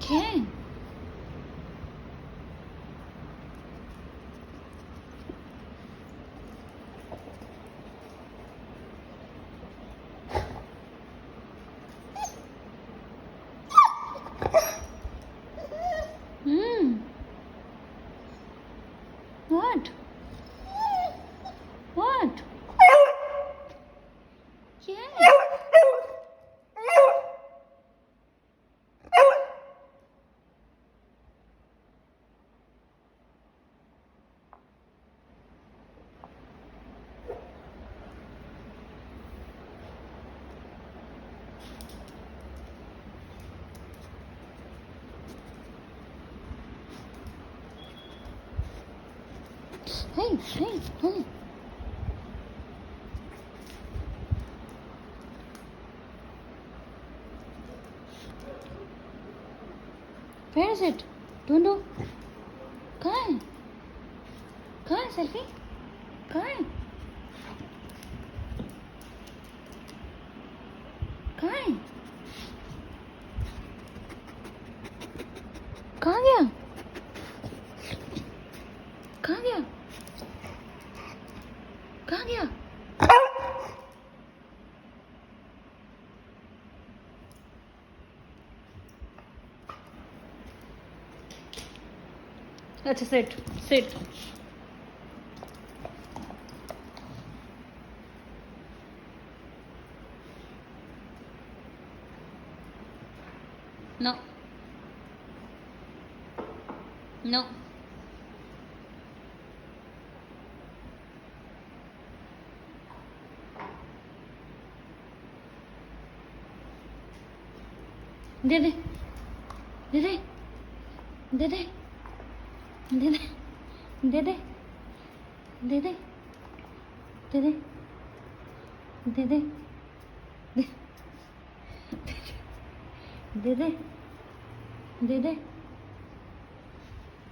क्या? What? What? क्या? Hey. Where is it? ढूंढो. कहाँ है? कहाँ है सेल्फी? कहाँ है? कहाँ है? कहाँ गया? कहाँ गया? कहाँ गया? अच्छा sit. No. दे दे. दे दे. दे दे. दे दे. दे दे. दे दे. दे दे. दे दे. दे दे. दे दे.